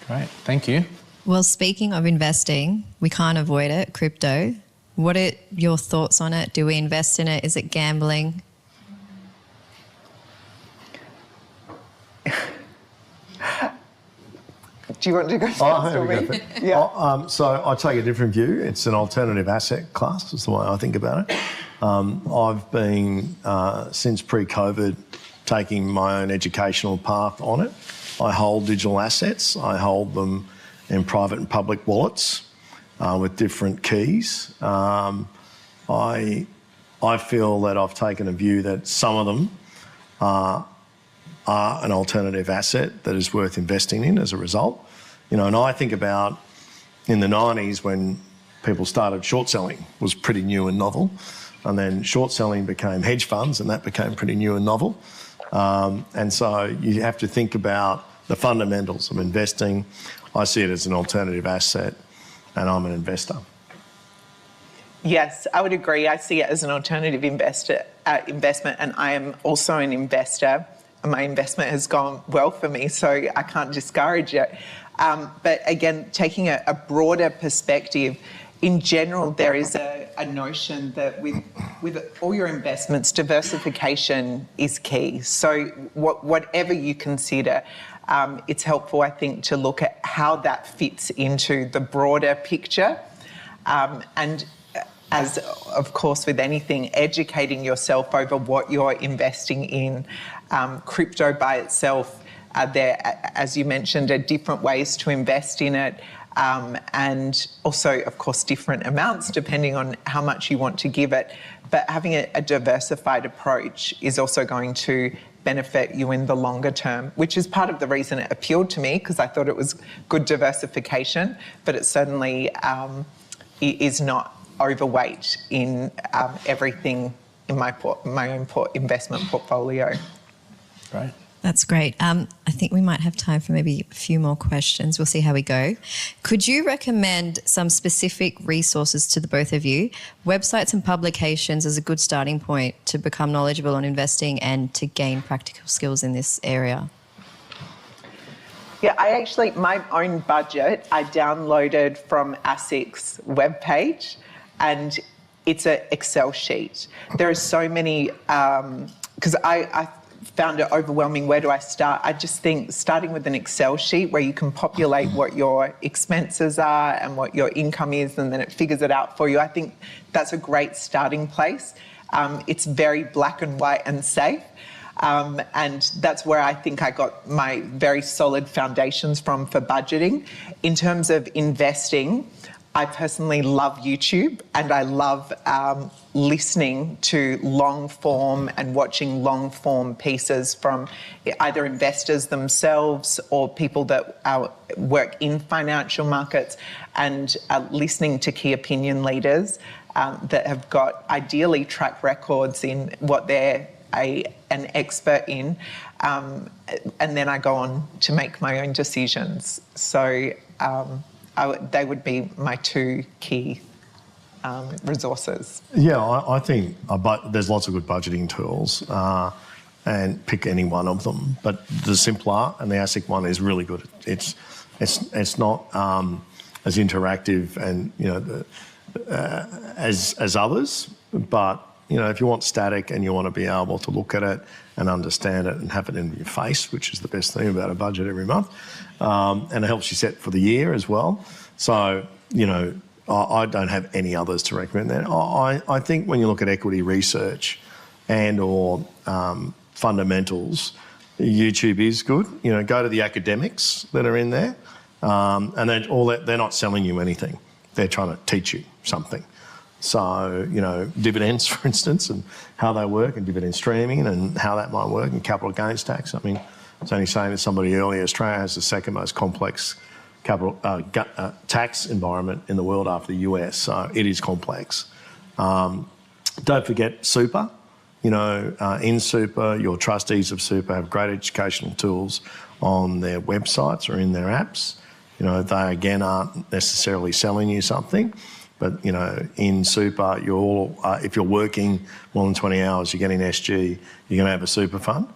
Great, thank you. Well, speaking of investing, we can't avoid it, crypto. What are your thoughts on it? Do we invest in it? Is it gambling? Do you want to go first or me? Yeah. So I take a different view. It's an alternative asset class, is the way I think about it. I've been, since pre-COVID, taking my own educational path on it. I hold digital assets. I hold them in private and public wallets with different keys. I feel that I've taken a view that some of them are an alternative asset that is worth investing in as a result. And I think about in the 90s when people started short selling was pretty new and novel. And then short selling became hedge funds and that became pretty new and novel. And so you have to think about the fundamentals of investing. I see it as an alternative asset and I'm an investor. Yes, I would agree. I see it as an alternative investment and I am also an investor. My investment has gone well for me, so I can't discourage it. But again, taking a broader perspective, in general, there is a notion that with all your investments, diversification is key. So whatever you consider, it's helpful, I think, to look at how that fits into the broader picture. And as, of course, with anything, educating yourself over what you're investing in. Crypto by itself, there, as you mentioned, are different ways to invest in it. And also, of course, different amounts depending on how much you want to give it. But having a diversified approach is also going to benefit you in the longer term, which is part of the reason it appealed to me, because I thought it was good diversification, but it certainly is not overweight in everything in my own investment portfolio. Great. That's great. I think we might have time for maybe a few more questions. We'll see how we go. Could you recommend some specific resources to the both of you? Websites and publications as a good starting point to become knowledgeable on investing and to gain practical skills in this area. Yeah, my own budget, I downloaded from ASIC's webpage, and it's an Excel sheet. There are so many, because I found it overwhelming. Where do I start? I just think starting with an Excel sheet where you can populate what your expenses are and what your income is, and then it figures it out for you. I think that's a great starting place. It's very black and white and safe. And that's where I think I got my very solid foundations from for budgeting. In terms of investing, I personally love YouTube, and I love listening to long form and watching long form pieces from either investors themselves or people that work in financial markets, and listening to key opinion leaders that have got ideally track records in what they're an expert in, and then I go on to make my own decisions. So they would be my two key resources. Yeah, I think there's lots of good budgeting tools, and pick any one of them. But the simpler and the ASIC one is really good. It's not as interactive and as others, but if you want static and you want to be able to look at it and understand it and have it in your face, which is the best thing about a budget every month, and it helps you set for the year as well. So, I don't have any others to recommend there. I think when you look at equity research and or fundamentals, YouTube is good. Go to the academics that are in there, and they're not selling you anything. They're trying to teach you something. So, dividends, for instance, and how they work, and dividend streaming and how that might work, and capital gains tax. I mean, I was only saying to somebody earlier, Australia has the second most complex capital tax environment in the world after the US, so it is complex. Don't forget super. In super, your trustees of super have great educational tools on their websites or in their apps. They again aren't necessarily selling you something. But, in super, if you're working more than 20 hours, you're getting SG, you're going to have a super fund.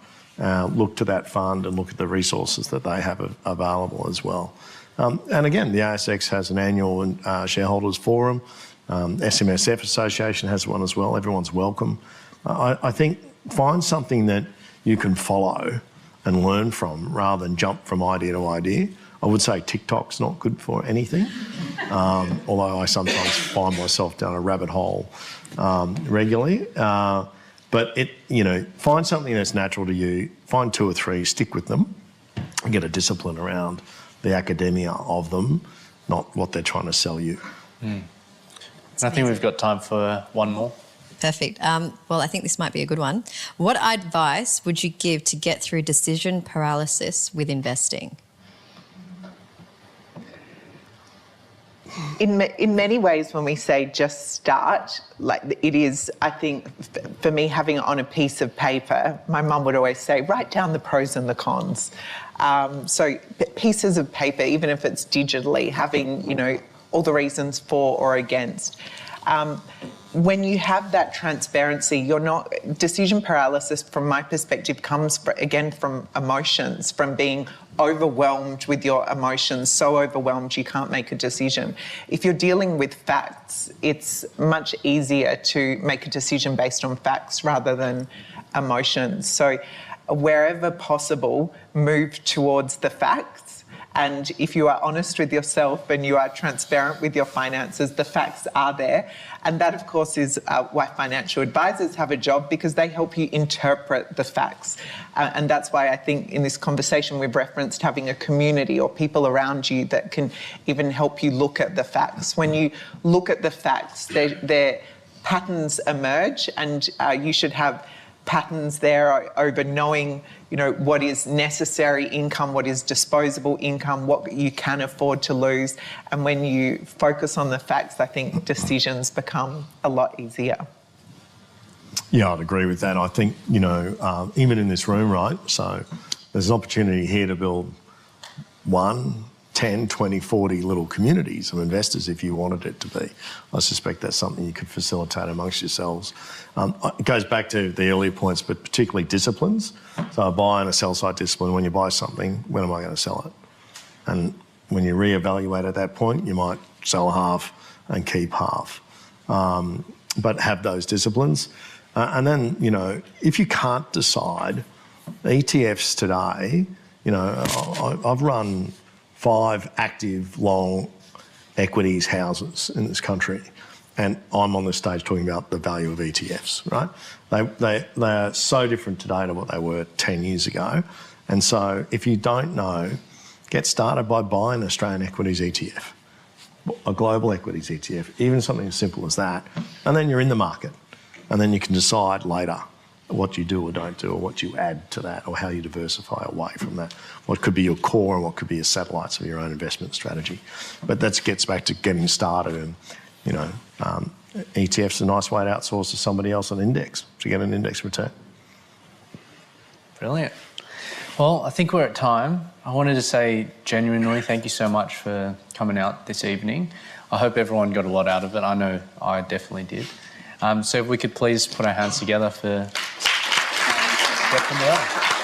Look to that fund and look at the resources that they have available as well. And again, the ASX has an annual shareholders forum. SMSF Association has one as well. Everyone's welcome. I think find something that you can follow and learn from rather than jump from idea to idea. I would say TikTok's not good for anything, although I sometimes find myself down a rabbit hole regularly. But find something that's natural to you, find 2 or 3, stick with them, and get a discipline around the academia of them, not what they're trying to sell you. I think we've got time for one more. Perfect. Well, I think this might be a good one. What advice would you give to get through decision paralysis with investing? In many ways, when we say just start, it is, I think, for me, having it on a piece of paper, my mum would always say, write down the pros and the cons. So pieces of paper, even if it's digitally, having, all the reasons for or against. When you have that transparency, decision paralysis, from my perspective, comes from emotions, from being overwhelmed with your emotions, so overwhelmed you can't make a decision. If you're dealing with facts, it's much easier to make a decision based on facts rather than emotions. So wherever possible, move towards the facts. And if you are honest with yourself and you are transparent with your finances, the facts are there. And that, of course, is why financial advisors have a job, because they help you interpret the facts. And that's why I think in this conversation we've referenced having a community or people around you that can even help you look at the facts. When you look at the facts, their patterns emerge, and you should have patterns there over knowing, what is necessary income, what is disposable income, what you can afford to lose. And when you focus on the facts, I think decisions become a lot easier. Yeah, I'd agree with that. I think, even in this room, right, so there's an opportunity here to build 1, 10, 20, 40 little communities of investors if you wanted it to be. I suspect that's something you could facilitate amongst yourselves. It goes back to the earlier points, but particularly disciplines. So a buy and a sell side discipline. When you buy something, when am I going to sell it? And when you reevaluate at that point, you might sell half and keep half. But have those disciplines. And then, you know, if you can't decide, ETFs today, you know, I've run 5 active long equities houses in this country, and I'm on the stage talking about the value of ETFs, right? They are so different today to what they were 10 years ago. And so if you don't know, get started by buying an Australian equities ETF, a global equities ETF, even something as simple as that. And then you're in the market. And then you can decide later what you do or don't do, or what you add to that, or how you diversify away from that. What could be your core and what could be your satellites of your own investment strategy. But that gets back to getting started, and, you know, ETF's a nice way to outsource to somebody else an index to get an index return. Brilliant. Well, I think we're at time. I wanted to say genuinely thank you so much for coming out this evening. I hope everyone got a lot out of it. I know I definitely did. So if we could please put our hands together for Geoff and Lel.